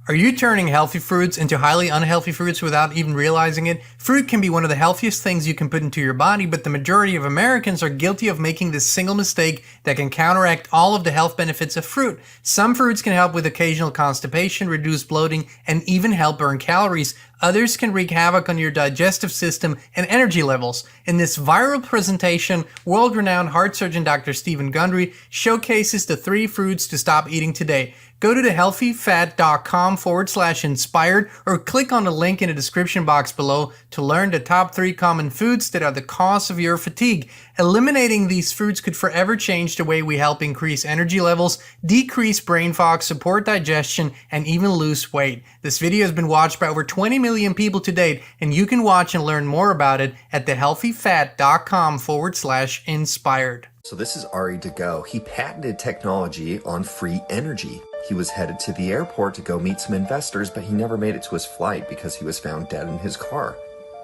Are you turning healthy fruits into highly unhealthy fruits without even realizing it? Fruit can be one of the healthiest things you can put into your body, but the majority of Americans are guilty of making this single mistake that can counteract all of the health benefits of fruit. Some fruits can help with occasional constipation, reduce bloating, and even help burn calories. Others can wreak havoc on your digestive system and energy levels. In this viral presentation, world-renowned heart surgeon Dr. Stephen Gundry showcases the 3 fruits to stop eating today. Go to thehealthyfat.com/inspired or click on the link in the description box below to learn the top 3 common foods that are the cause of your fatigue. Eliminating these foods could forever change the way we help increase energy levels, decrease brain fog, support digestion, and even lose weight. This video has been watched by over 20 million people to date, and you can watch and learn more about it at thehealthyfat.com/inspired. So this is Ari to go. He patented technology on free energy. He was headed to the airport to go meet some investors, but he never made it to his flight because he was found dead in his car.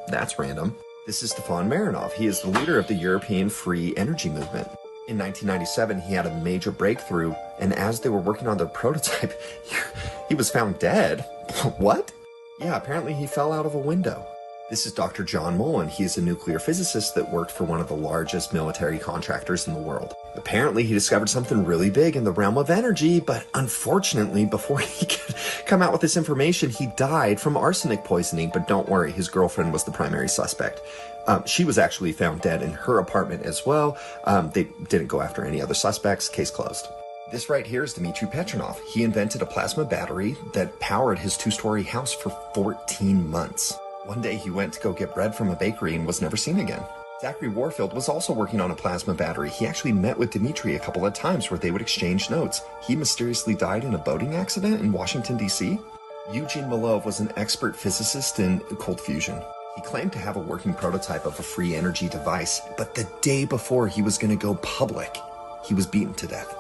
That's random. This is Stefan Marinov. He is the leader of the European free energy movement. In 1997, he had a major breakthrough, and as they were working on their prototype, he was found dead. What? Yeah, apparently he fell out of a window. This is Dr. John Nolan. He is a nuclear physicist that worked for one of the largest military contractors in the world. Apparently, he discovered something really big in the realm of energy, but unfortunately, before he could come out with this information, he died from arsenic poisoning. But don't worry, his girlfriend was the primary suspect. She was actually found dead in her apartment as well. They didn't go after any other suspects. Case closed. This right here is Dmitry Petronov. He invented a plasma battery that powered his 2-story house for 14 months. One day he went to go get bread from a bakery and was never seen again. Zachary Warfield was also working on a plasma battery. He actually met with Dmitry a couple of times where they would exchange notes. He mysteriously died in a boating accident in Washington, D.C. Eugene Malov was an expert physicist in cold fusion. He claimed to have a working prototype of a free energy device, but the day before he was going to go public, he was beaten to death.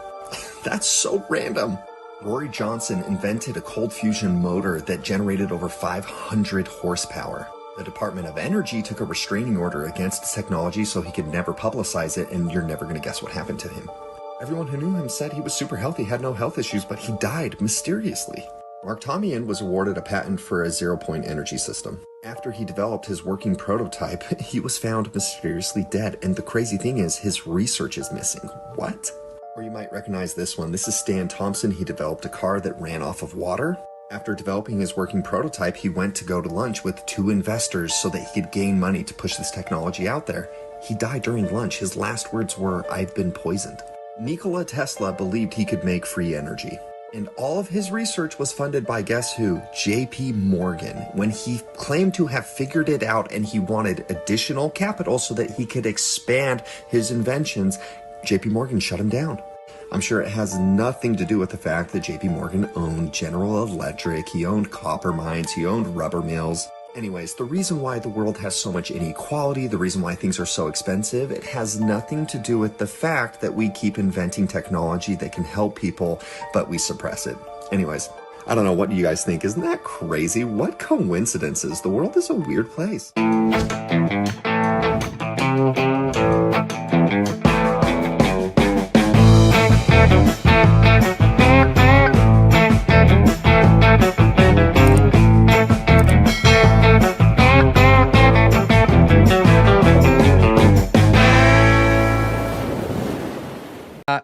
That's so random. Rory Johnson invented a cold fusion motor that generated over 500 horsepower. The Department of Energy took a restraining order against the technology so he could never publicize it, and you're never going to guess what happened to him. Everyone who knew him said he was super healthy, had no health issues, but he died mysteriously. Mark Tomian was awarded a patent for a zero-point energy system. After he developed his working prototype, he was found mysteriously dead, and the crazy thing is, his research is missing. What? Or you might recognize this one. This is Stan Thompson. He developed a car that ran off of water. After developing his working prototype, he went to go to lunch with 2 investors so that he could gain money to push this technology out there. He died during lunch. His last words were, "I've been poisoned." Nikola Tesla believed he could make free energy. And all of his research was funded by, guess who? JP Morgan. When he claimed to have figured it out and he wanted additional capital so that he could expand his inventions, JP Morgan shut him down. I'm sure it has nothing to do with the fact that JP Morgan owned General Electric, he owned copper mines, he owned rubber mills. Anyways, the reason why the world has so much inequality, the reason why things are so expensive, it has nothing to do with the fact that we keep inventing technology that can help people, but we suppress it. Anyways, I don't know, what do you guys think? Isn't that crazy? What coincidences? The world is a weird place.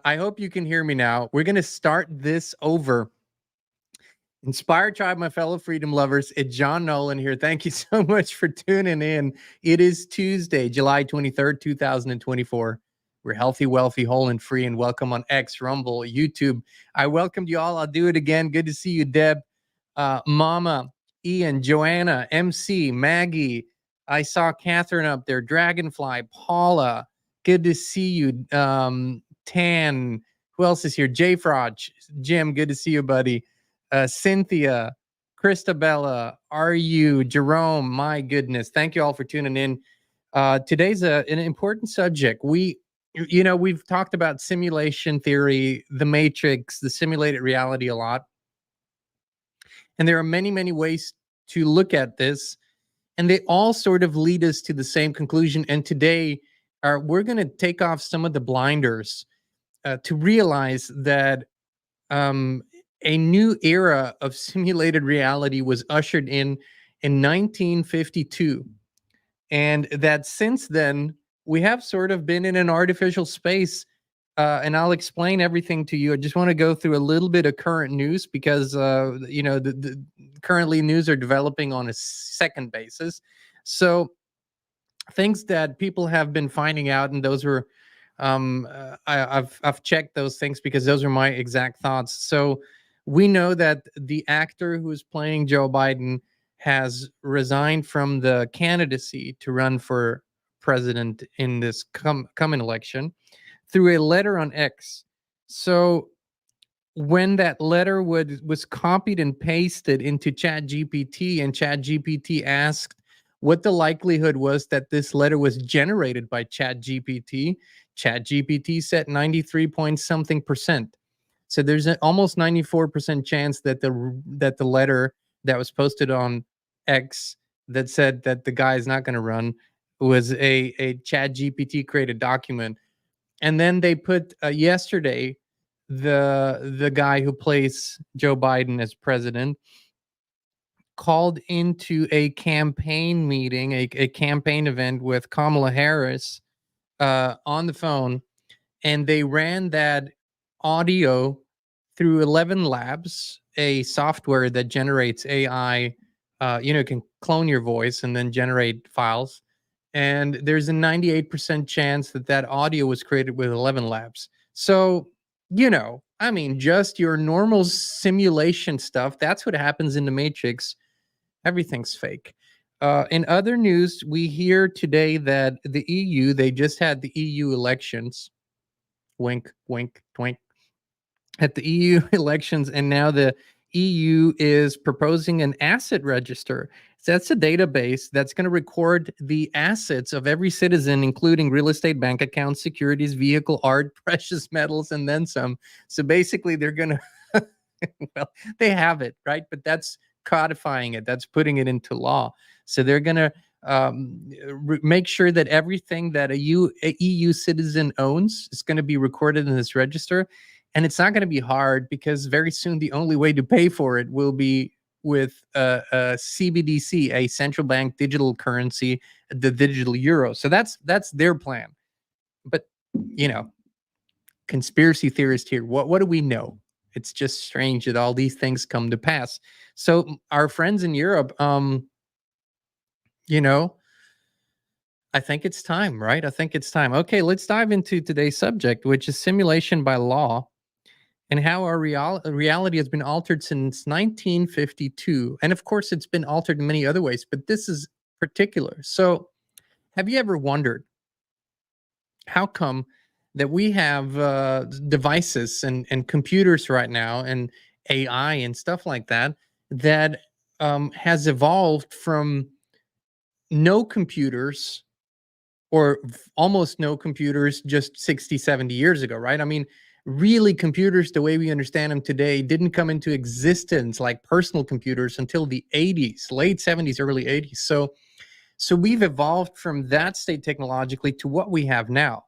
I hope you can hear me now. We're going to start this over. Inspired Tribe, my fellow freedom lovers, it's John Nolan here. Thank you so much for tuning in. It is Tuesday, July 23rd, 2024. We're healthy, wealthy, whole, and free, and welcome on X, Rumble, YouTube. I welcomed you all. I'll do it again. Good to see you, Deb, Mama, Ian, Joanna, MC, Maggie. I saw Catherine up there, Dragonfly, Paula. Good to see you. Tan, who else is here? J Frog, Jim, good to see you, buddy. Cynthia, Christabella, Jerome, my goodness. Thank you all for tuning in. Today's an important subject. We've talked about simulation theory, the matrix, the simulated reality a lot. And there are many, many ways to look at this, and they all sort of lead us to the same conclusion. And today, we're going to take off some of the blinders to realize that a new era of simulated reality was ushered in 1952, and that since then we have sort of been in an artificial space. And I'll explain everything to you. I just want to go through a little bit of current news because the currently news are developing on a second basis. So things that people have been finding out, and those were I've checked those things because those are my exact thoughts. So we know that the actor who is playing Joe Biden has resigned from the candidacy to run for president in this coming election through a letter on X. So when that letter was copied and pasted into ChatGPT, and ChatGPT asked what the likelihood was that this letter was generated by ChatGPT, ChatGPT said 93 point something percent. So there's an almost 94% chance that the letter that was posted on X that said that the guy is not going to run was a ChatGPT created document. And then they put yesterday the guy who plays Joe Biden as president called into a campaign meeting, a campaign event with Kamala Harris on the phone, and they ran that audio through 11 Labs, a software that generates AI. Can clone your voice and then generate files. And there's a 98% chance that that audio was created with 11 Labs. So, I mean, just your normal simulation stuff. That's what happens in the Matrix. Everything's fake. In other news, we hear today that the EU, they just had the EU elections. Wink, wink, twink. At the EU elections, and now the EU is proposing an asset register. So that's a database that's going to record the assets of every citizen, including real estate, bank accounts, securities, vehicle, art, precious metals, and then some. So basically, they're going to, well, they have it, right? But that's codifying it, that's putting it into law. So they're going to make sure that everything that a EU citizen owns is going to be recorded in this register. And it's not going to be hard because very soon the only way to pay for it will be with a CBDC, a central bank digital currency, the digital euro. So that's their plan. But conspiracy theorist here. What do we know? It's just strange that all these things come to pass. So our friends in Europe, I think it's time, right? I think it's time. Okay, let's dive into today's subject, which is simulation by law, and how our reality has been altered since 1952. And of course, it's been altered in many other ways, but this is particular. So, have you ever wondered how come that we have devices and computers right now and AI and stuff like that that has evolved from no computers or almost no computers just 60, 70 years ago, right? I mean, really, computers, the way we understand them today, didn't come into existence like personal computers until the 80s, late 70s, early 80s. So we've evolved from that state technologically to what we have now.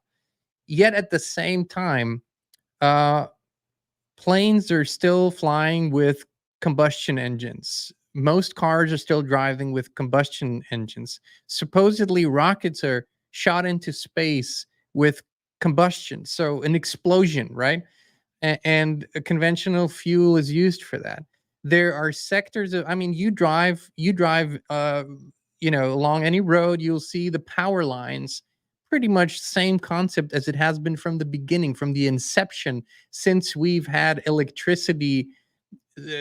Yet at the same time, planes are still flying with combustion engines. Most cars are still driving with combustion engines. Supposedly, rockets are shot into space with combustion, so an explosion, right? And a conventional fuel is used for that. There are sectors of, I mean, you drive, along any road, you'll see the power lines. Pretty much same concept as it has been from the beginning, from the inception, since we've had electricity,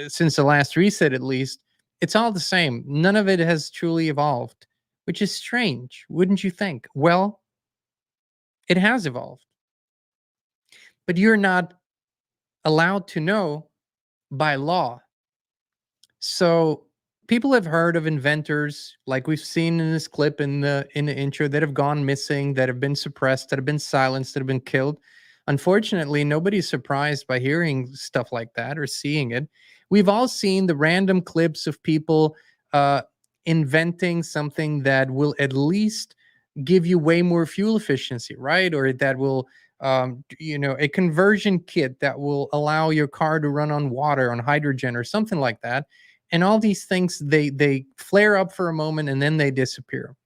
since the last reset at least. It's all the same. None of it has truly evolved, which is strange, wouldn't you think? Well, it has evolved, but you're not allowed to know by law. So people have heard of inventors, like we've seen in this clip in the intro, that have gone missing, that have been suppressed, that have been silenced, that have been killed. Unfortunately, nobody's surprised by hearing stuff like that or seeing it. We've all seen the random clips of people inventing something that will at least give you way more fuel efficiency, right? Or that will a conversion kit that will allow your car to run on water, on hydrogen, or something like that. And all these things, they flare up for a moment and then they disappear.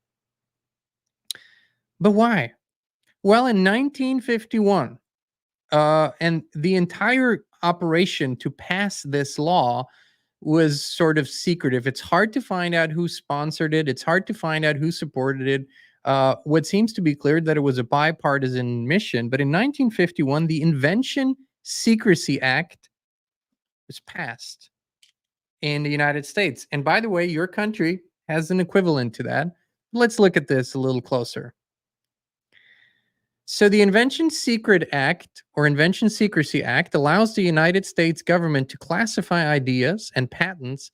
But why? Well, in 1951, and the entire operation to pass this law was sort of secretive. It's hard to find out who sponsored it. It's hard to find out who supported it. What seems to be clear that it was a bipartisan mission. But in 1951, the Invention Secrecy Act was passed in the United States. And by the way, your country has an equivalent to that. Let's look at this a little closer. So the Invention Secret Act, or Invention Secrecy Act, allows the United States government to classify ideas and patents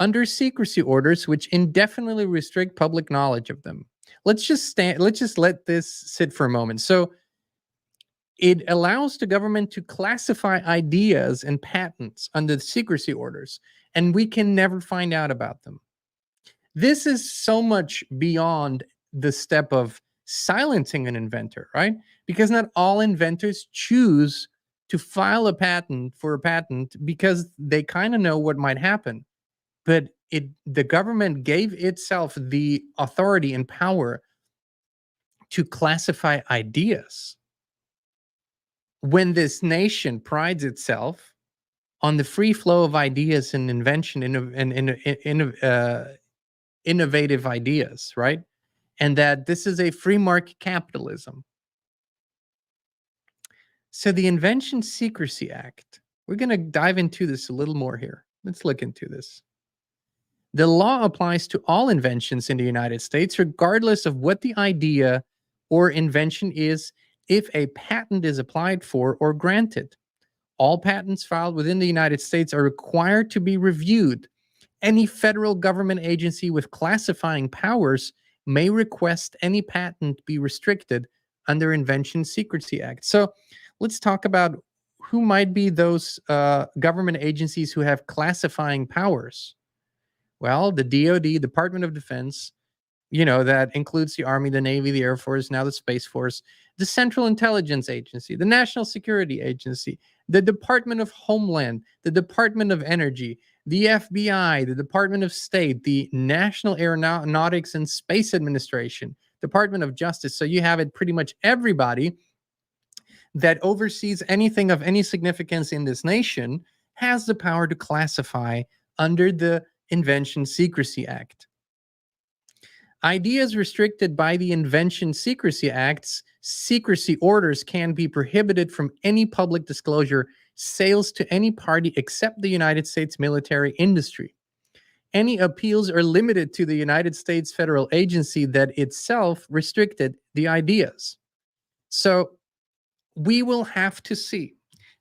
under secrecy orders which indefinitely restrict public knowledge of them. Let's just let this sit for a moment. So it allows the government to classify ideas and patents under the secrecy orders, and we can never find out about them. This is so much beyond the step of silencing an inventor, right? Because not all inventors choose to file a patent for a patent because they kind of know what might happen. But the government gave itself the authority and power to classify ideas. When this nation prides itself on the free flow of ideas and invention and innovative ideas, right? And that this is a free market capitalism. So the Invention Secrecy Act, we're going to dive into this a little more here. Let's look into this. The law applies to all inventions in the United States, regardless of what the idea or invention is, if a patent is applied for or granted. All patents filed within the United States are required to be reviewed. Any federal government agency with classifying powers may request any patent be restricted under Invention Secrecy Act. So let's talk about who might be those government agencies who have classifying powers. Well, the DoD, Department of Defense, that includes the Army, the Navy, the Air Force, now the Space Force, the Central Intelligence Agency, the National Security Agency, the Department of Homeland, the Department of Energy, the FBI, the Department of State, the National Aeronautics and Space Administration, Department of Justice. So you have it pretty much everybody that oversees anything of any significance in this nation has the power to classify under the Invention Secrecy Act. Ideas restricted by the Invention Secrecy Act's secrecy orders can be prohibited from any public disclosure, sales to any party except the United States military industry. Any appeals are limited to the United States federal agency that itself restricted the ideas. So we will have to see.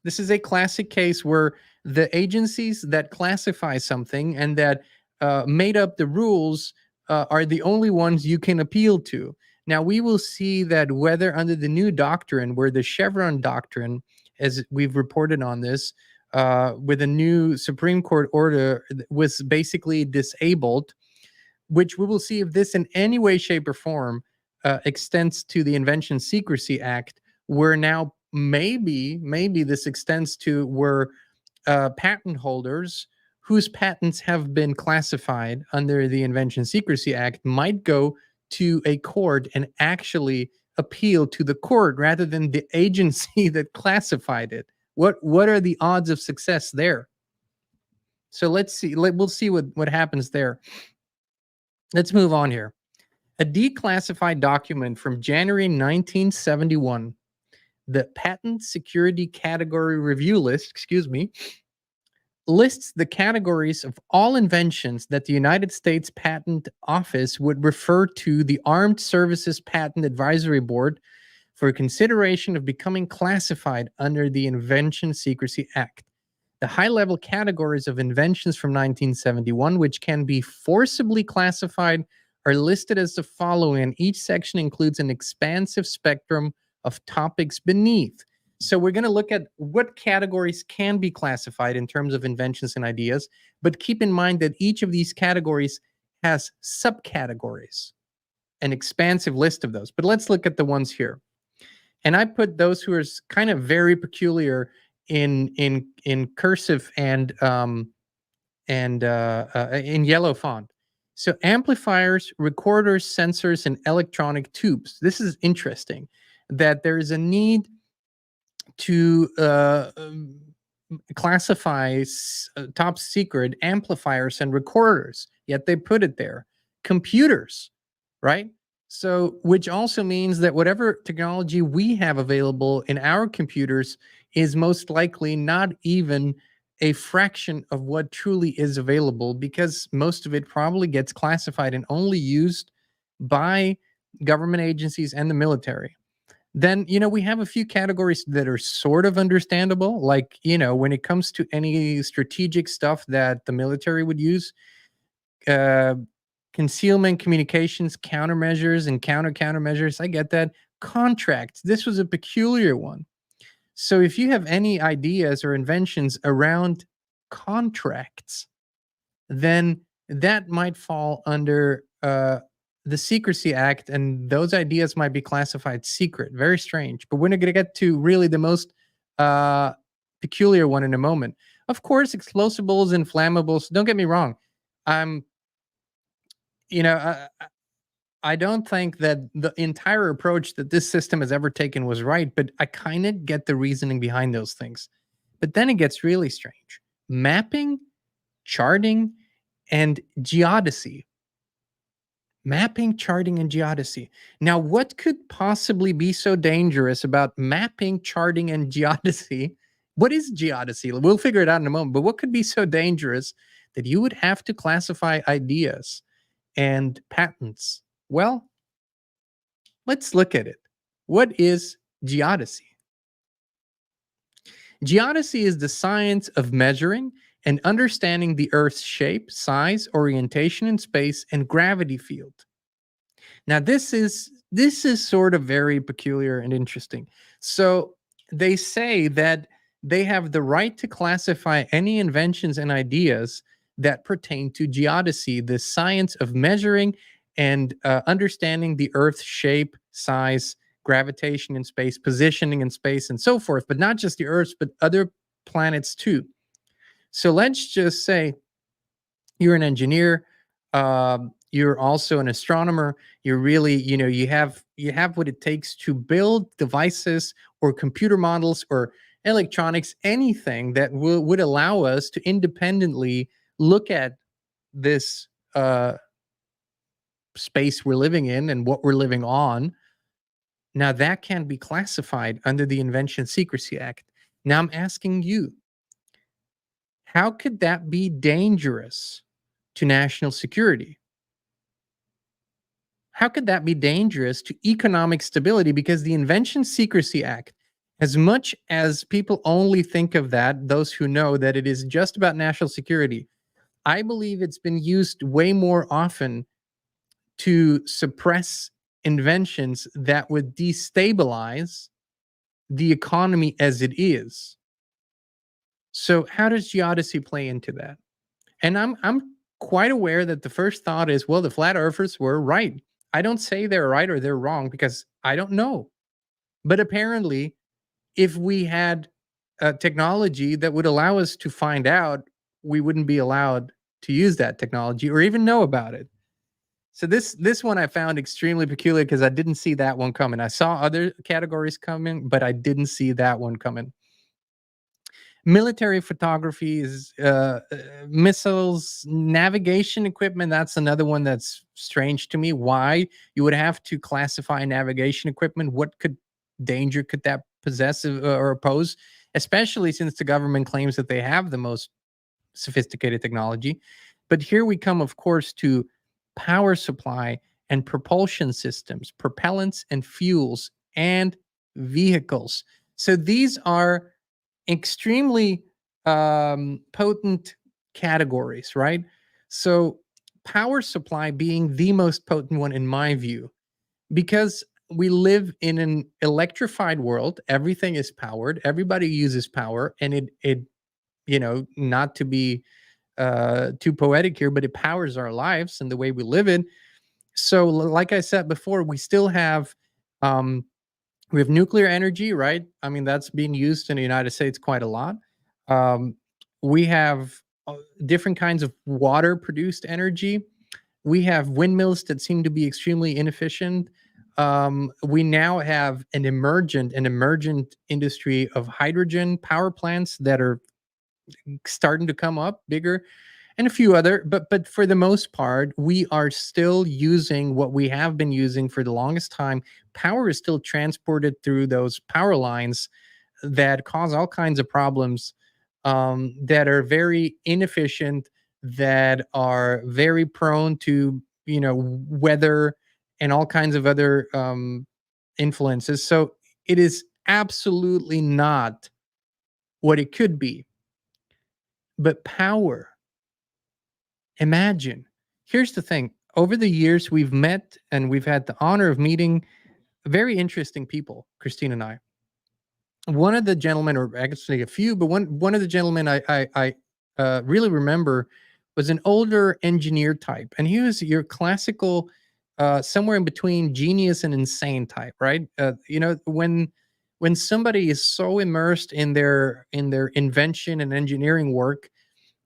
This is a classic case where the agencies that classify something and that made up the rules are the only ones you can appeal to. Now, we will see that whether under the new doctrine, where the Chevron doctrine, as we've reported on this, with a new Supreme Court order, was basically disabled, which we will see if this in any way, shape, or form extends to the Invention Secrecy Act, where now maybe this extends to where patent holders whose patents have been classified under the Invention Secrecy Act might go to a court and actually appeal to the court rather than the agency that classified it. What are the odds of success there? So let's see. We'll see what happens there. Let's move on here. A declassified document from January 1971, the Patent Security Category Review List, lists the categories of all inventions that the United States Patent Office would refer to the Armed Services Patent Advisory Board for consideration of becoming classified under the Invention Secrecy Act. The high-level categories of inventions from 1971, which can be forcibly classified, are listed as the following, and each section includes an expansive spectrum of topics beneath. So we're going to look at what categories can be classified in terms of inventions and ideas, but keep in mind that each of these categories has subcategories, an expansive list of those. But let's look at the ones here. And I put those who are kind of very peculiar in cursive and in yellow font. So amplifiers, recorders, sensors, and electronic tubes. This is interesting, that there is a need to classify top secret amplifiers and recorders, yet they put it there. Computers, right? So, which also means that whatever technology we have available in our computers is most likely not even a fraction of what truly is available, because most of it probably gets classified and only used by government agencies and the military. Then, we have a few categories that are sort of understandable. Like, when it comes to any strategic stuff that the military would use, uh, concealment, communications, countermeasures, and countermeasures. I get that. Contracts. This was a peculiar one. So if you have any ideas or inventions around contracts, then that might fall under the Secrecy Act, and those ideas might be classified secret. Very strange. But we're going to get to really the most uh, peculiar one in a moment. Of course, explosibles and flammables. Don't get me wrong. I'm, you know, I don't think that the entire approach that this system has ever taken was right, but I kind of get the reasoning behind those things. But then it gets really strange. Mapping, charting, and geodesy. Mapping, charting, and geodesy. Now, what could possibly be so dangerous about mapping, charting, and geodesy? What is geodesy? We'll figure it out in a moment. But what could be so dangerous that you would have to classify ideas and patents? Well, let's look at it. What is geodesy? Geodesy is the science of measuring and understanding the Earth's shape, size, orientation in space, and gravity field. Now, this is sort of very peculiar and interesting. So they say that they have the right to classify any inventions and ideas that pertain to geodesy, the science of measuring and understanding the Earth's shape, size, gravitation in space, positioning in space, and so forth. But not just the Earth, but other planets too. So let's just say you're an engineer, you're also an astronomer. You're really, you have what it takes to build devices or computer models or electronics, anything that would allow us to independently look at this space we're living in and what we're living on. Now that can be classified under the Invention Secrecy Act. Now I'm asking you, how could that be dangerous to national security? How could that be dangerous to economic stability? Because the Invention Secrecy Act, as much as people only think of that, those who know that it is just about national security, I believe it's been used way more often to suppress inventions that would destabilize the economy as it is. So how does geodesy play into that? And I'm quite aware that the first thought is, well, the flat earthers were right. I don't say they're right or they're wrong because I don't know. But apparently, if we had technology that would allow us to find out, we wouldn't be allowed to use that technology or even know about it. So this one I found extremely peculiar because I didn't see that one coming. I saw other categories coming, but I didn't see that one coming. Military photography is missiles, navigation equipment. That's another one that's strange to me. Why you would have to classify navigation equipment? What danger could that possess or pose? Especially since the government claims that they have the most sophisticated technology. But here we come, of course, to power supply and propulsion systems, propellants and fuels, and vehicles. So these are extremely potent categories, right? So power supply being the most potent one in my view, because we live in an electrified world. Everything is powered. Everybody uses power, and not to be too poetic here, but it powers our lives and the way we live it. So, like I said before, we still have We have nuclear energy, right? I mean, that's being used in the United States quite a lot. Um, we have different kinds of water produced energy. We have windmills that seem to be extremely inefficient. We now have an emergent industry of hydrogen power plants that are starting to come up bigger, and a few other, but for the most part, we are still using what we have been using for the longest time. Power is still transported through those power lines that cause all kinds of problems, that are very inefficient, that are very prone to, weather and all kinds of other influences. So it is absolutely not what it could be. But power, imagine. Here's the thing. Over the years, we've met and we've had the honor of meeting very interesting people, Christine and I. One of the gentlemen, or actually a few, but one of the gentlemen I really remember was an older engineer type, and he was your classical, somewhere in between genius and insane type, right? When somebody is so immersed in their invention and engineering work,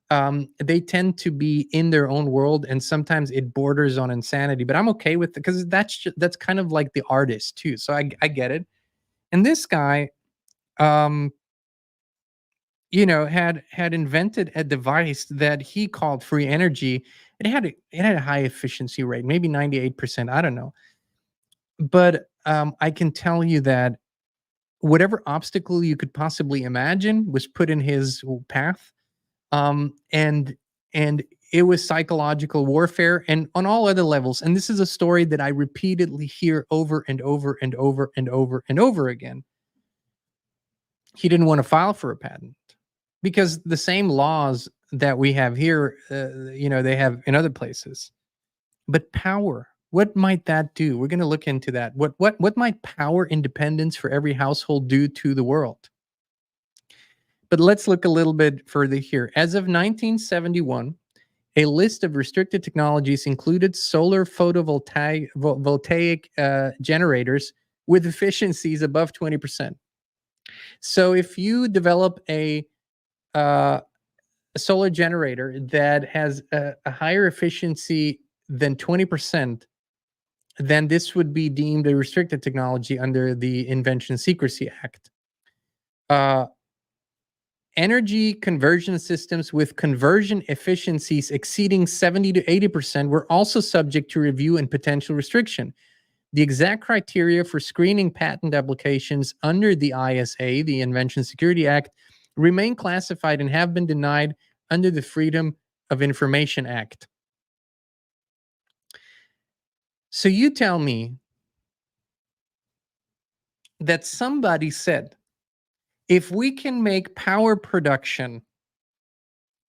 they tend to be in their own world, and sometimes it borders on insanity. But I'm okay with it because that's kind of like the artist too. So I get it. And this guy, um, had invented a device that he called free energy. It had a high efficiency rate, maybe 98%. I don't know, but I can tell you that whatever obstacle you could possibly imagine was put in his path, and it was psychological warfare and on all other levels. And this is a story that I repeatedly hear over and over and over and over and over again. He didn't want to file for a patent because the same laws that we have here, they have in other places. But power, what might that do? We're going to look into that. What might power independence for every household do to the world? But let's look a little bit further here. As of 1971, a list of restricted technologies included solar voltaic generators with efficiencies above 20%. So if you develop a solar generator that has a higher efficiency than 20%, then this would be deemed a restricted technology under the Invention Secrecy Act. Energy conversion systems with conversion efficiencies exceeding 70 to 80% were also subject to review and potential restriction. The exact criteria for screening patent applications under the ISA, the Invention Security Act, remain classified and have been denied under the Freedom of Information Act. So you tell me that somebody said, if we can make power production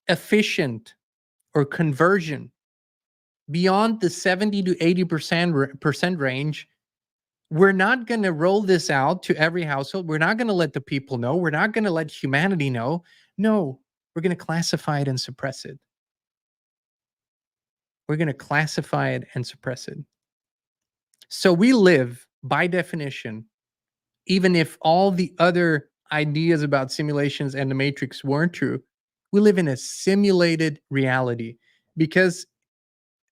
efficient or conversion beyond the 70 to 80% range, we're not going to roll this out to every household. We're not going to let the people know. We're not going to let humanity know. No, we're going to classify it and suppress it. We're going to classify it and suppress it. So we live, by definition, even if all the other ideas about simulations and the matrix weren't true, we live in a simulated reality. Because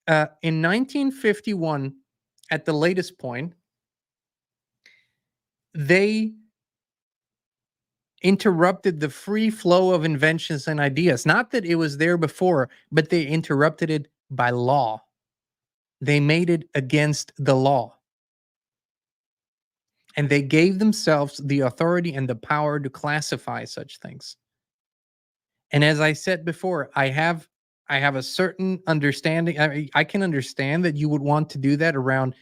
in 1951, at the latest point, they interrupted the free flow of inventions and ideas. Not that it was there before, but they interrupted it by law. They made it against the law. And they gave themselves the authority and the power to classify such things. And as I said before, I have a certain understanding. I can understand that you would want to do that around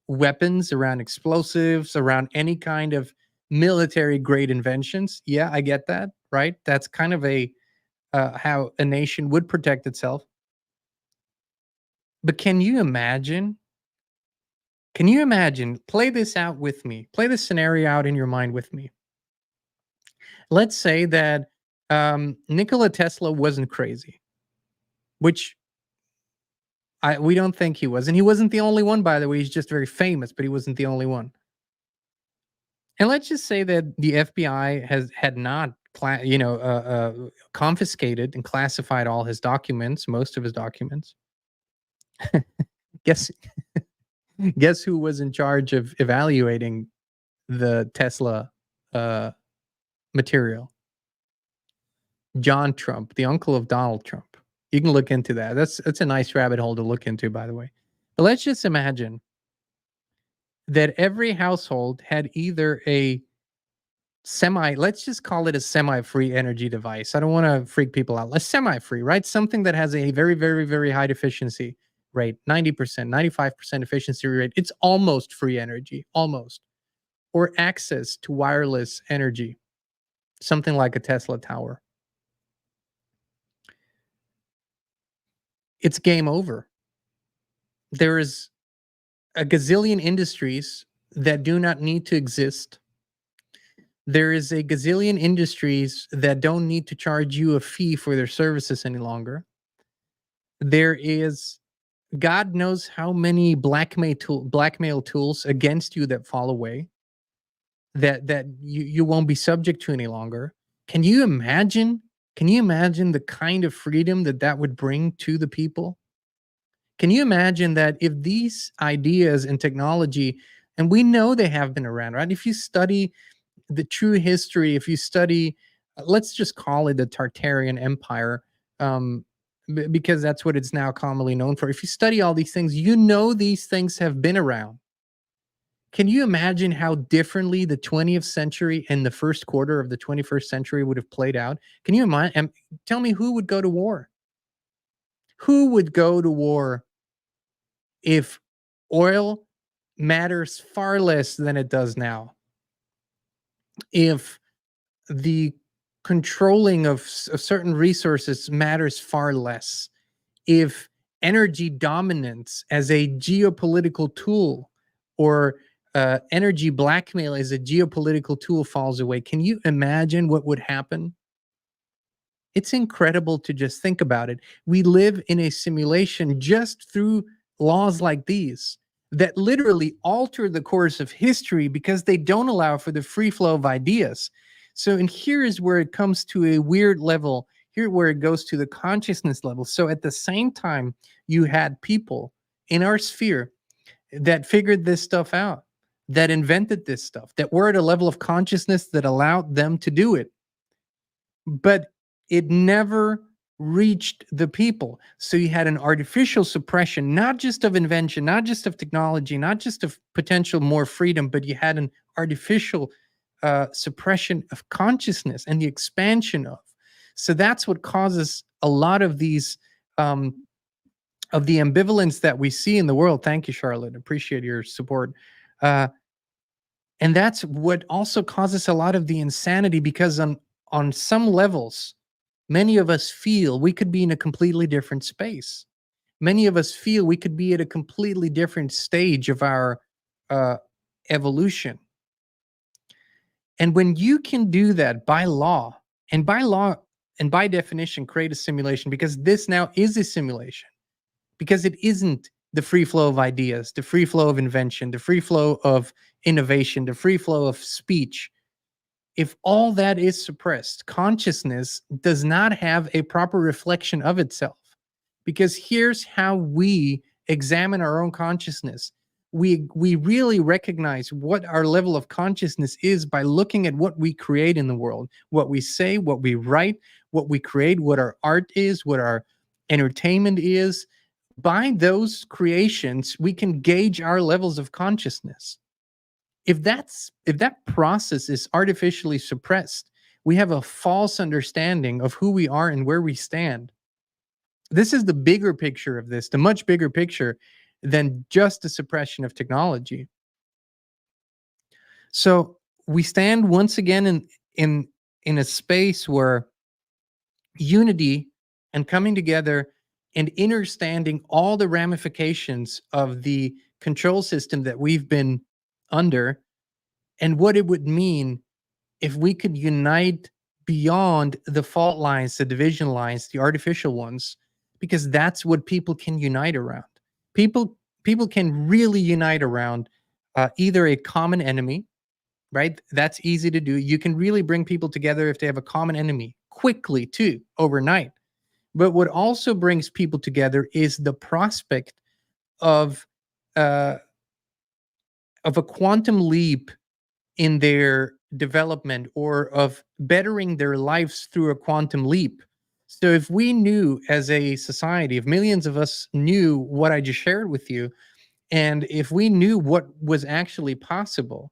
weapons, around explosives, around any kind of military grade inventions. Yeah, I get that, right? That's kind of how a nation would protect itself. But can you imagine? Can you imagine? Play this out with me. Play this scenario out in your mind with me. Let's say that Nikola Tesla wasn't crazy, which we don't think he was. And he wasn't the only one, by the way. He's just very famous, but he wasn't the only one. And let's just say that the FBI had not confiscated and classified all his documents, most of his documents. Guess guess who was in charge of evaluating the Tesla material? John Trump, the uncle of Donald Trump. You can look into that. That's a nice rabbit hole to look into, by the way. But let's just imagine that every household had either a let's just call it a semi-free energy device. I don't want to freak people out. Let's semi-free, right? Something that has a very, very, very high efficiency rate, 90%, 95% efficiency rate. It's almost free energy, almost. Or access to wireless energy, something like a Tesla tower. It's game over. There is a gazillion industries that do not need to exist. There is a gazillion industries that don't need to charge you a fee for their services any longer. There is God knows how many blackmail tools against you that fall away, that you won't be subject to any longer. Can you imagine? Can you imagine the kind of freedom that would bring to the people? Can you imagine that if these ideas and technology, and we know they have been around, right? If you study the true history, if you study, let's just call it the Tartarian Empire, because that's what it's now commonly known for. If you study all these things, you know these things have been around. Can you imagine how differently the 20th century and the first quarter of the 21st century would have played out? Can you imagine? Tell me who would go to war? Who would go to war if oil matters far less than it does now? If the controlling of certain resources matters far less, if energy dominance as a geopolitical tool or energy blackmail as a geopolitical tool falls away, can you imagine what would happen? It's incredible to just think about it. We live in a simulation just through laws like these that literally alter the course of history because they don't allow for the free flow of ideas. So, and here is where it comes to a weird level, here where it goes to the consciousness level. So at the same time, you had people in our sphere that figured this stuff out, that invented this stuff, that were at a level of consciousness that allowed them to do it. But it never reached the people. So you had an artificial suppression, not just of invention, not just of technology, not just of potential more freedom, but you had an artificial suppression of consciousness and the expansion of. So that's what causes a lot of these of the ambivalence that we see in the world. Thank you, Charlotte. Appreciate your support. And that's what also causes a lot of the insanity, because on some levels, many of us feel we could be in a completely different space. Many of us feel we could be at a completely different stage of our evolution. And when you can do that by law and by definition, create a simulation, because this now is a simulation, because it isn't the free flow of ideas, the free flow of invention, the free flow of innovation, the free flow of speech. If all that is suppressed, consciousness does not have a proper reflection of itself. Because here's how we examine our own consciousness. We really recognize what our level of consciousness is by looking at what we create in the world, what we say, what we write, what we create, what our art is, what our entertainment is. By those creations, we can gauge our levels of consciousness. If that process is artificially suppressed, we have a false understanding of who we are and where we stand. This is the bigger picture of this, the much bigger picture than just the suppression of technology. So we stand once again in a space where unity and coming together and understanding all the ramifications of the control system that we've been under, and what it would mean if we could unite beyond the fault lines, the division lines, the artificial ones, because that's what people can unite around. People can really unite around either a common enemy, right? That's easy to do. You can really bring people together if they have a common enemy quickly, too, overnight. But what also brings people together is the prospect of uh, a quantum leap in their development, or of bettering their lives through a quantum leap. So if we knew, as a society, if millions of us knew what I just shared with you, and if we knew what was actually possible,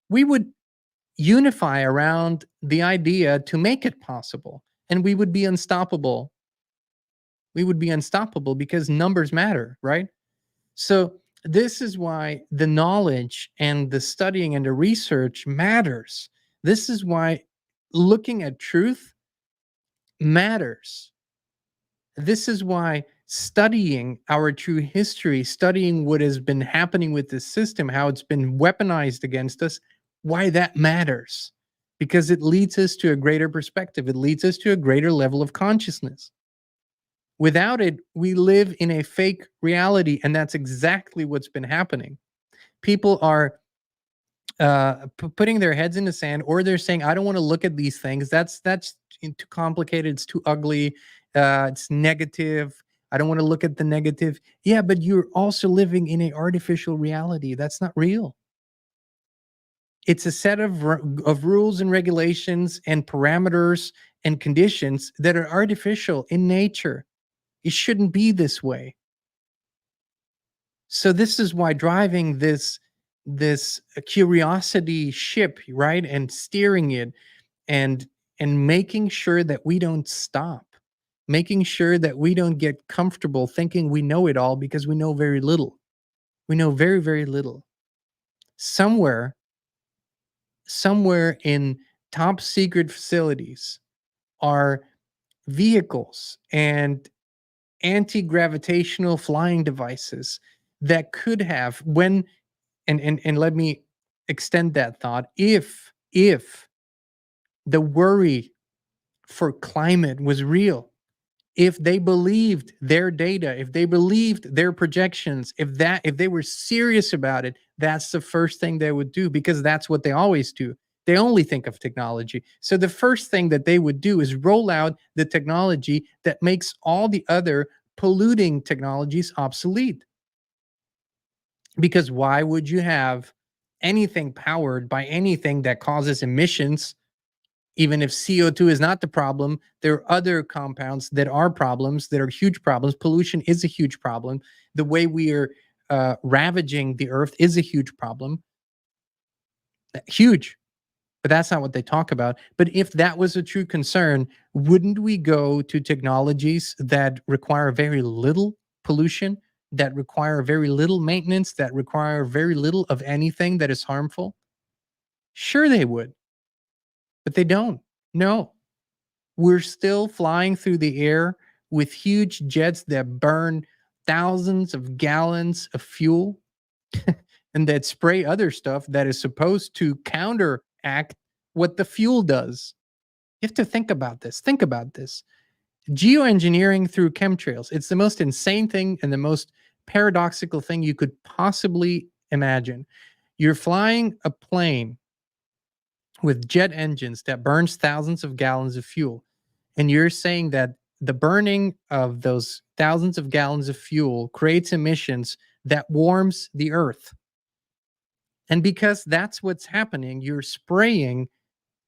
we would unify around the idea to make it possible, and we would be unstoppable. We would be unstoppable because numbers matter, right? So this is why the knowledge and the studying and the research matters. This is why looking at truth matters. This is why studying our true history, studying what has been happening with this system, how it's been weaponized against us, why that matters. Because it leads us to a greater perspective. It leads us to a greater level of consciousness. Without it, we live in a fake reality, and that's exactly what's been happening. People are putting their heads in the sand, or they're saying, "I don't want to look at these things. That's too complicated. It's too ugly. It's negative. I don't want to look at the negative." Yeah, but you're also living in a artificial reality. That's not real. It's a set of rules and regulations and parameters and conditions that are artificial in nature. It shouldn't be this way. So this is why driving this curiosity ship, right, and steering it, and making sure that we don't stop, making sure that we don't get comfortable thinking we know it all, because we know very little. We know very, very little. Somewhere in top secret facilities are vehicles and anti-gravitational flying devices that could have, when and let me extend that thought, if the worry for climate was real, if they believed their data, if they believed their projections, if they were serious about it, that's the first thing they would do, because that's what they always do. They only think of technology. So the first thing that they would do is roll out the technology that makes all the other polluting technologies obsolete. Because why would you have anything powered by anything that causes emissions? Even if CO2 is not the problem, there are other compounds that are problems, that are huge problems. Pollution is a huge problem. The way we are ravaging the earth is a huge problem. Huge. But that's not what they talk about. But if that was a true concern, wouldn't we go to technologies that require very little pollution, that require very little maintenance, that require very little of anything that is harmful? Sure, they would, but they don't. No, we're still flying through the air with huge jets that burn thousands of gallons of fuel and that spray other stuff that is supposed to counteract what the fuel does. You have to think about this. Think about this. Geoengineering through chemtrails. It's the most insane thing and the most paradoxical thing you could possibly imagine. You're flying a plane with jet engines that burns thousands of gallons of fuel, and you're saying that the burning of those thousands of gallons of fuel creates emissions that warms the earth. And because that's what's happening, you're spraying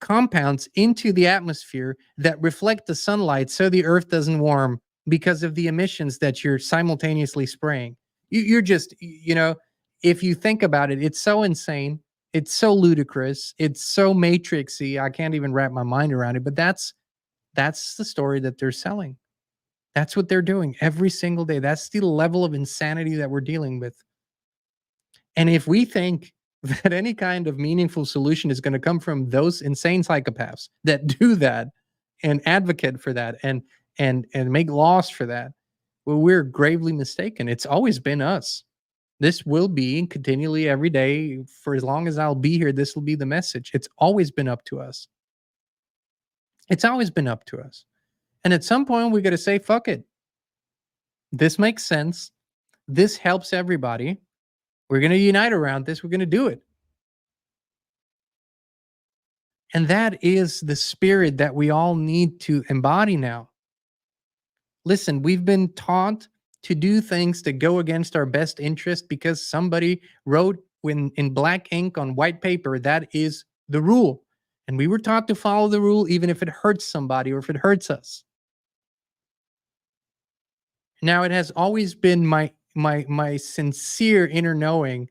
compounds into the atmosphere that reflect the sunlight so the earth doesn't warm, because of the emissions that you're simultaneously spraying. You're just, if you think about it, it's so insane. It's so ludicrous. It's so matrixy. I can't even wrap my mind around it. But that's the story that they're selling. That's what they're doing every single day. That's the level of insanity that we're dealing with. And if we think that any kind of meaningful solution is going to come from those insane psychopaths that do that and advocate for that and make laws for that, well, we're gravely mistaken. It's always been us. This will be continually every day for as long as I'll be here. This will be the message. It's always been up to us. It's always been up to us. And at some point, we got to say, fuck it. This makes sense. This helps everybody. We're going to unite around this. We're going to do it. And that is the spirit that we all need to embody now. Listen, we've been taught to do things that go against our best interest because somebody wrote in black ink on white paper that is the rule. And we were taught to follow the rule even if it hurts somebody or if it hurts us. Now, it has always been my sincere inner knowing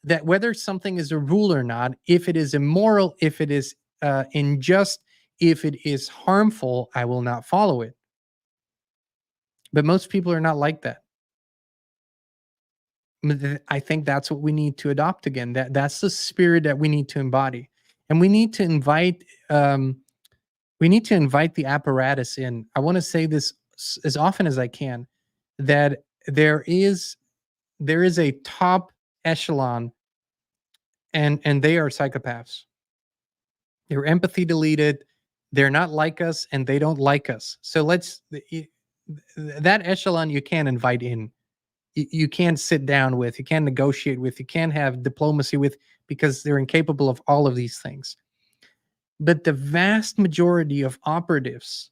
that whether something is a rule or not, if it is immoral, if it is unjust, if it is harmful, I will not follow it. But most people are not like that. I think that's what we need to adopt again. That's the spirit that we need to embody, and we need to invite the apparatus in. I want to say this as often as I can, that there is a top echelon, and they are psychopaths. They're empathy deleted. They're not like us, and they don't like us. So that echelon you can't invite in. You can't sit down with, you can't negotiate with, you can't have diplomacy with, because they're incapable of all of these things. But the vast majority of operatives,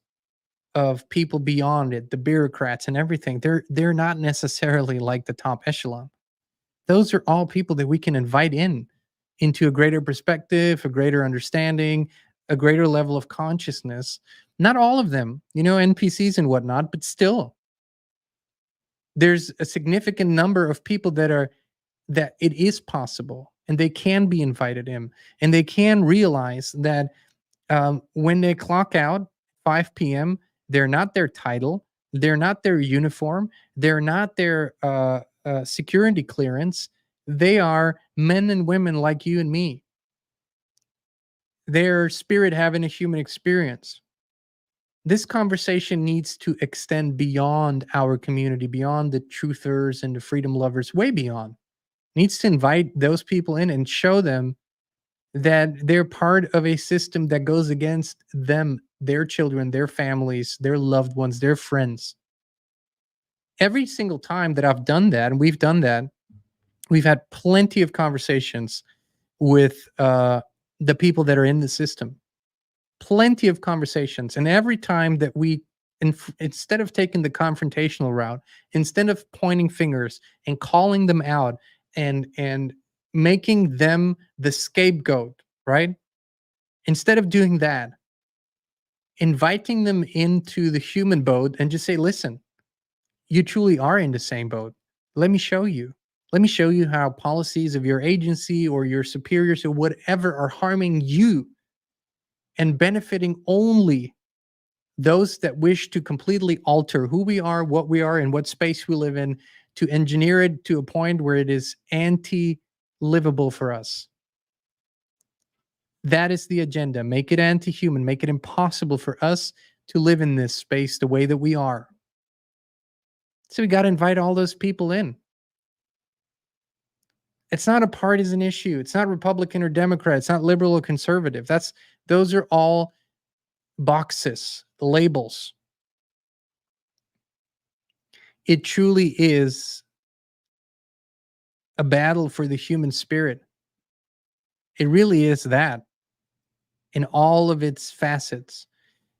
of people beyond it, the bureaucrats and everything, they're not necessarily like the top echelon. Those are all people that we can invite into a greater perspective, a greater understanding, a greater level of consciousness. Not all of them, NPCs and whatnot, but still, there's a significant number of people that it is possible, and they can be invited in, and they can realize that when they clock out 5 p.m., they're not their title, they're not their uniform, they're not their security clearance. They are men and women like you and me. Their spirit having a human experience. This conversation needs to extend beyond our community, beyond the truthers and the freedom lovers, way beyond. Needs to invite those people in and show them that they're part of a system that goes against them, their children, their families, their loved ones, their friends. Every single time that I've done that, and we've done that, we've had plenty of conversations with the people that are in the system. Plenty of conversations. And every time that instead of taking the confrontational route, instead of pointing fingers and calling them out and making them the scapegoat, right? Instead of doing that, inviting them into the human boat and just say, listen, you truly are in the same boat. Let me show you. Let me show you how policies of your agency or your superiors or whatever are harming you and benefiting only those that wish to completely alter who we are, what we are, and what space we live in, to engineer it to a point where it is anti-livable for us. That is the agenda. Make it anti-human, make it impossible for us to live in this space the way that we are. So we got to invite all those people in. It's not a partisan issue. It's not Republican or Democrat. It's not liberal or conservative. Those are all boxes, labels. It truly is a battle for the human spirit. It really is that, in all of its facets.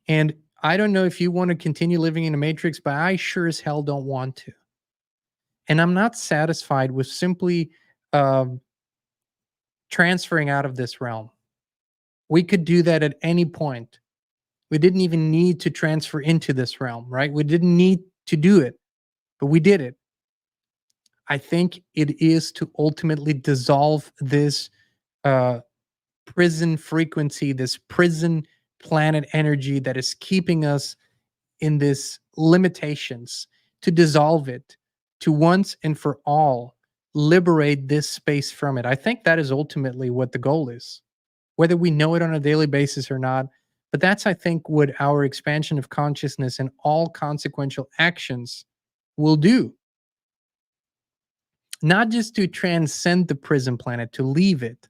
And I don't know if you want to continue living in a matrix, but I sure as hell don't want to. And I'm not satisfied with simply transferring out of this realm. We could do that at any point. We didn't even need to transfer into this realm, right? We didn't need to do it, but we did it. I think it is to ultimately dissolve this prison frequency, this prison planet energy that is keeping us in this limitations, to dissolve it, to once and for all liberate this space from it. I think that is ultimately what the goal is, whether we know it on a daily basis or not. But that's, I think, what our expansion of consciousness and all consequential actions will do. Not just to transcend the prison planet, to leave it,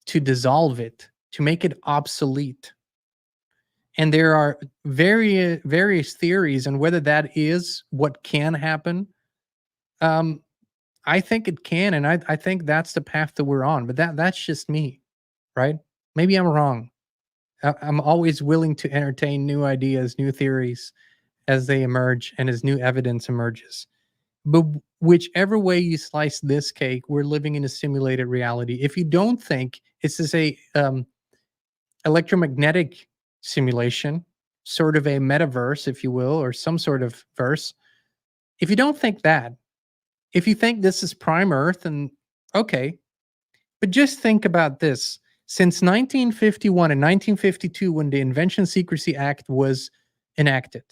to dissolve it, to make it obsolete. And there are various theories on whether that is what can happen. I think it can, and I think that's the path that we're on. But that's just me, right? Maybe I'm wrong. I'm always willing to entertain new ideas, new theories as they emerge and as new evidence emerges. But whichever way you slice this cake, we're living in a simulated reality. If you don't think it's to say electromagnetic simulation, sort of a metaverse, if you will, or some sort of verse, if you don't think that, if you think this is prime Earth, and okay, but just think about this. Since 1951 and 1952, when the Invention Secrecy Act was enacted,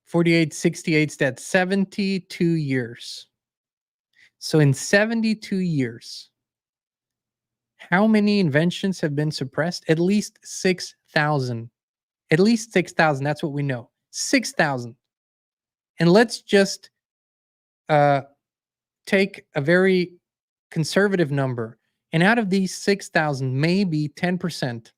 48, 68, that's 72 years. So in 72 years, how many inventions have been suppressed? At least 6,000. At least 6,000. That's what we know. 6,000. And let's just take a very conservative number. And out of these 6,000, maybe 10%,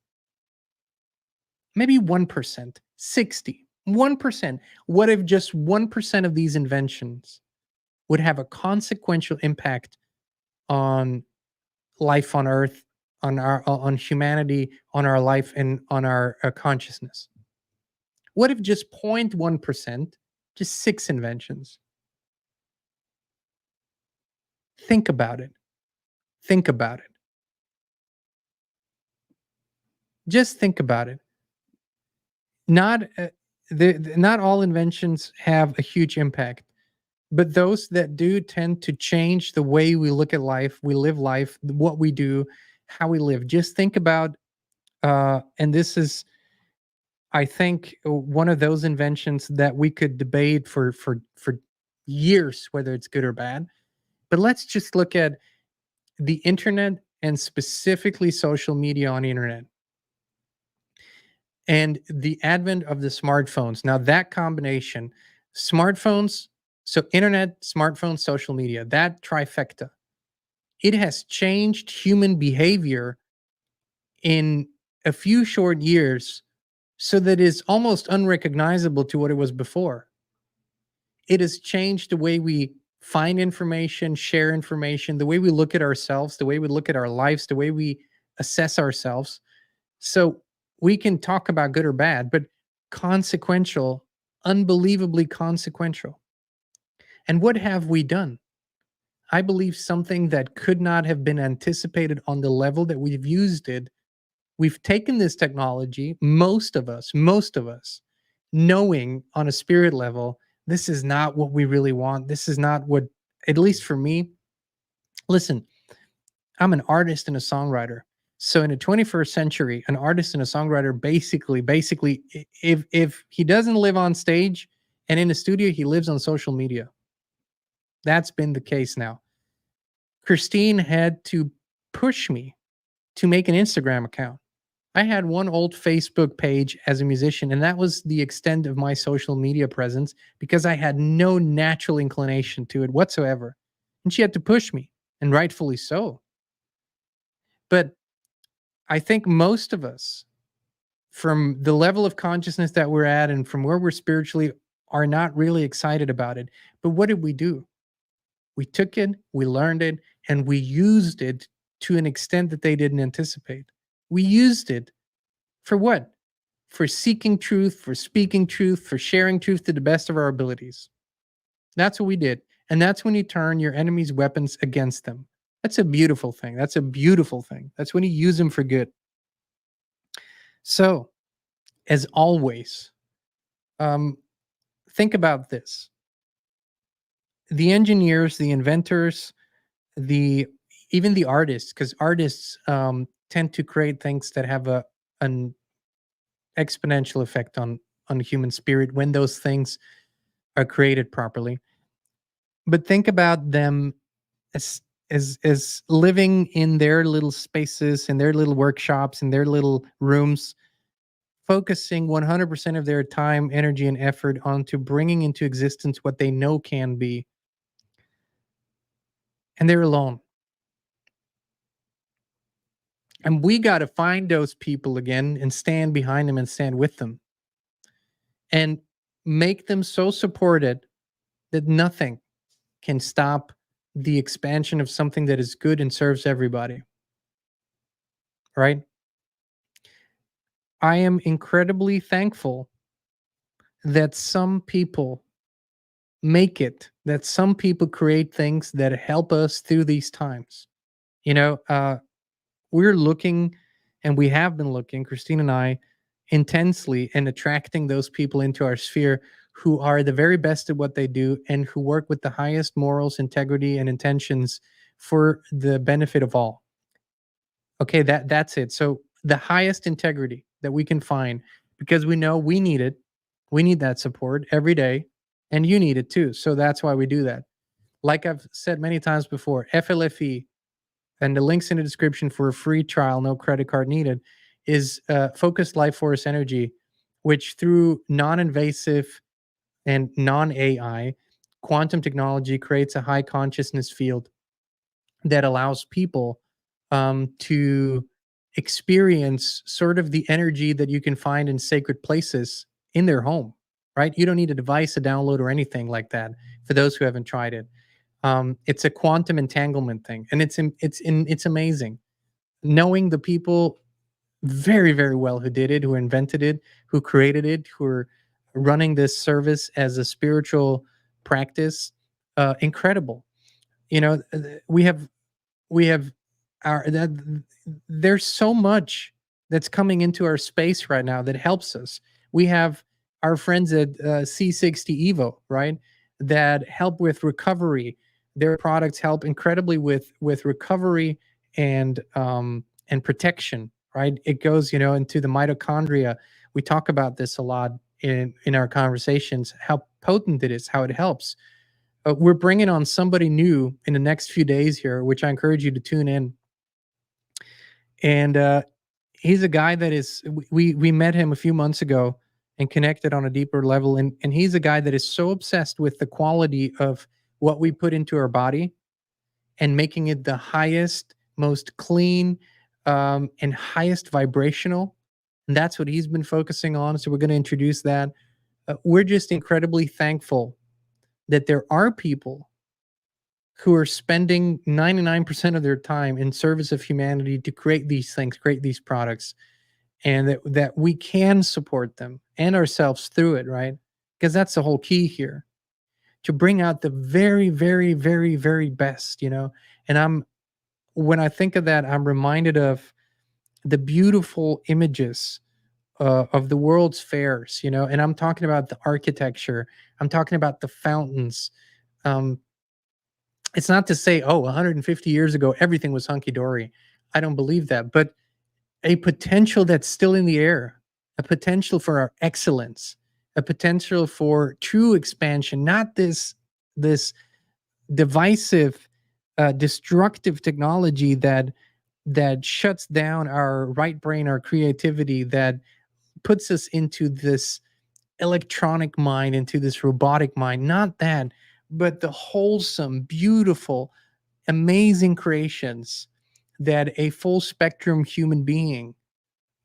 maybe 1%, 60, 1%. What if just 1% of these inventions would have a consequential impact on life on Earth, on humanity, on our life, and on our consciousness? What if just 0.1%, just 6 inventions? Think about it. Think about it. Just think about it. Not not all inventions have a huge impact, but those that do tend to change the way we look at life, we live life, what we do, how we live. Just think about, and this is, I think, one of those inventions that we could debate for years whether it's good or bad. But let's just look at the internet, and specifically social media on the internet, and the advent of the smartphones. Now, that combination, smartphones, so internet, smartphones, social media, that trifecta, it has changed human behavior in a few short years so that it's almost unrecognizable to what it was before. It has changed the way we find information, share information, the way we look at ourselves, the way we look at our lives, the way we assess ourselves. So we can talk about good or bad, but consequential, unbelievably consequential. And what have we done? I believe something that could not have been anticipated on the level that we've used it. We've taken this technology, most of us, knowing on a spirit level, this is not what we really want. This is not what, at least for me, listen, I'm an artist and a songwriter. So in the 21st century, an artist and a songwriter basically, if he doesn't live on stage and in the studio, he lives on social media. That's been the case now. Christine had to push me to make an Instagram account. I had one old Facebook page as a musician, and that was the extent of my social media presence because I had no natural inclination to it whatsoever. And she had to push me, and rightfully so. But I think most of us, from the level of consciousness that we're at and from where we're spiritually, are not really excited about it. But what did we do? We took it, we learned it, and we used it to an extent that they didn't anticipate. We used it for what? For seeking truth, for speaking truth, for sharing truth to the best of our abilities. That's what we did. And that's when you turn your enemy's weapons against them. That's a beautiful thing. That's a beautiful thing. That's when you use them for good. So, as always, think about this. The engineers, the inventors, even the artists, because artists tend to create things that have an exponential effect on the human spirit when those things are created properly. But think about them as living in their little spaces, in their little workshops, in their little rooms, focusing 100% of their time, energy, and effort onto bringing into existence what they know can be. And they're alone. And we got to find those people again and stand behind them and stand with them and make them so supported that nothing can stop the expansion of something that is good and serves everybody. right? I am incredibly thankful that some people make it, that some people create things that help us through these times. You know, we're looking, and we have been looking, Christine and I, intensely, and attracting those people into our sphere who are the very best at what they do and who work with the highest morals, integrity, and intentions for the benefit of all. Okay, that's it. So the highest integrity that we can find, because we know we need it. We need that support every day, and you need it too. So that's why we do that. Like I've said many times before, FLFE, and the links in the description for a free trial, no credit card needed, is focused life force energy, which through non-invasive and non-AI quantum technology creates a high consciousness field that allows people to experience sort of the energy that you can find in sacred places in their home, right? You don't need a device, a download, or anything like that. For those who haven't tried it, it's a quantum entanglement thing, and it's amazing. Knowing the people very very well who did it, who invented it, who created it, who are running this service as a spiritual practice, incredible. You know, we have our that there's so much that's coming into our space right now that helps us. We have our friends at C60 Evo, right, that help with recovery. Their products help incredibly with recovery and protection, right? It goes, into the mitochondria. We talk about this a lot in our conversations, how potent it is, how it helps. We're bringing on somebody new in the next few days here, which I encourage you to tune in. And he's a guy that is we met him a few months ago and connected on a deeper level. And he's a guy that is so obsessed with the quality of what we put into our body and making it the highest, most clean, and highest vibrational. And that's what he's been focusing on. So we're going to introduce that. We're just incredibly thankful that there are people who are spending 99% of their time in service of humanity to create these things, create these products, and that we can support them and ourselves through it, right? Because that's the whole key here, to bring out the very, very, very, very best, And when I think of that, I'm reminded of the beautiful images of the world's fairs, and I'm talking about the architecture, I'm talking about the fountains. Um, it's not to say, oh, 150 years ago, everything was hunky dory. I don't believe that, but a potential that's still in the air, a potential for our excellence, a potential for true expansion, not this divisive, destructive technology that shuts down our right brain, our creativity, that puts us into this electronic mind, into this robotic mind. Not that, but the wholesome, beautiful, amazing creations that a full spectrum human being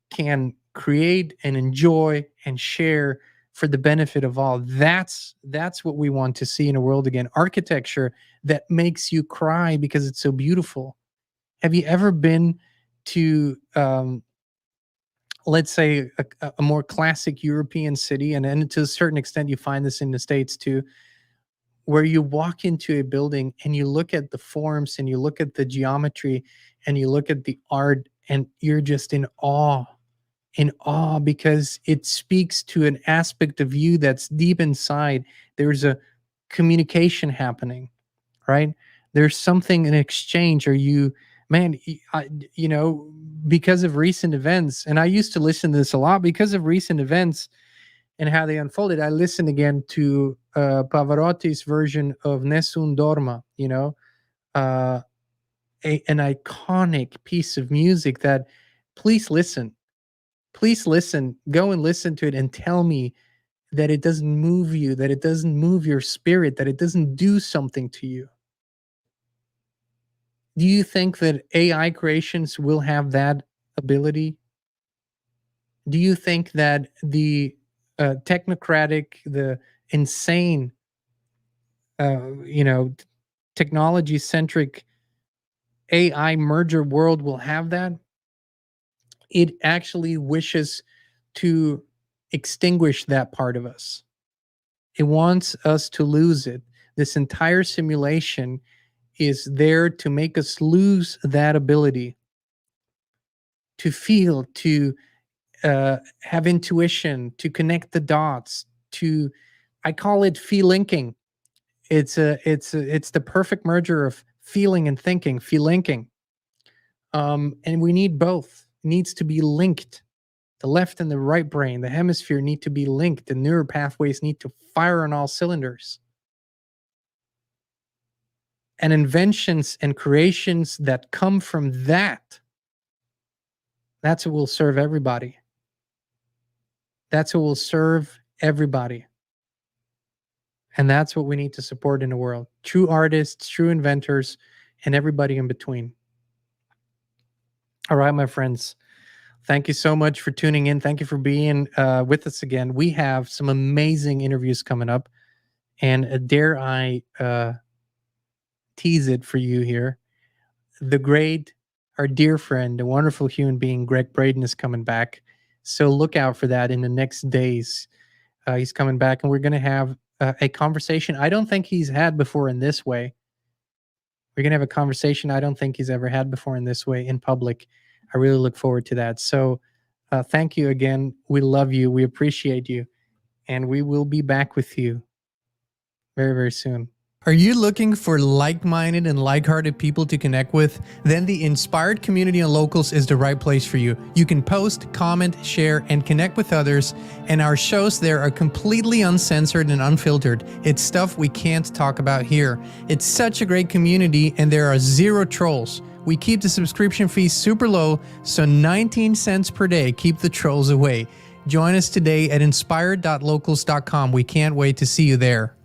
can create and enjoy and share for the benefit of all. That's what we want to see in a world again. Architecture that makes you cry because it's so beautiful. Have you ever been to let's say a more classic European city, and to a certain extent you find this in the States too, where you walk into a building and you look at the forms and you look at the geometry and you look at the art, and you're just in awe because it speaks to an aspect of you that's deep inside. There's a communication happening, right? There's something in exchange. Or you, man, because of recent events, and I used to listen to this a lot because of recent events and how they unfolded. I listened again to Pavarotti's version of Nessun Dorma, uh, an iconic piece of music that, please listen. Please listen. Go and listen to it and tell me that it doesn't move you, that it doesn't move your spirit, that it doesn't do something to you. Do you think that AI creations will have that ability? Do you think that the technocratic, the insane, technology centric AI merger world will have that? it actually wishes to extinguish that part of us. It wants us to lose it. This entire simulation is there to make us lose that ability to feel, to have intuition, to connect the dots, to, I call it feelinking. It's the perfect merger of feeling and thinking, feelinking. And we need both. It needs to be linked. The left and the right brain, the hemisphere need to be linked. The neural pathways need to fire on all cylinders. And inventions and creations that come from that, that's what will serve everybody. That's what will serve everybody. And that's what we need to support in the world. True artists, true inventors, and everybody in between. All right, my friends. Thank you so much for tuning in. Thank you for being with us again. We have some amazing interviews coming up. And dare I tease it for you here. The great, our dear friend, the wonderful human being, Greg Braden, is coming back. So look out for that in the next days. He's coming back, and we're going to have a conversation I don't think he's had before in this way. We're going to have a conversation I don't think he's ever had before in this way in public. I really look forward to that. So thank you again. We love you. We appreciate you. And we will be back with you very, very soon. Are you looking for like-minded and like-hearted people to connect with? Then the Inspired Community on Locals is the right place for you. You can post, comment, share, and connect with others, and our shows there are completely uncensored and unfiltered. It's stuff we can't talk about here. It's such a great community, and there are zero trolls. We keep the subscription fees super low, so 19 cents per day keep the trolls away. Join us today at inspired.locals.com. We can't wait to see you there.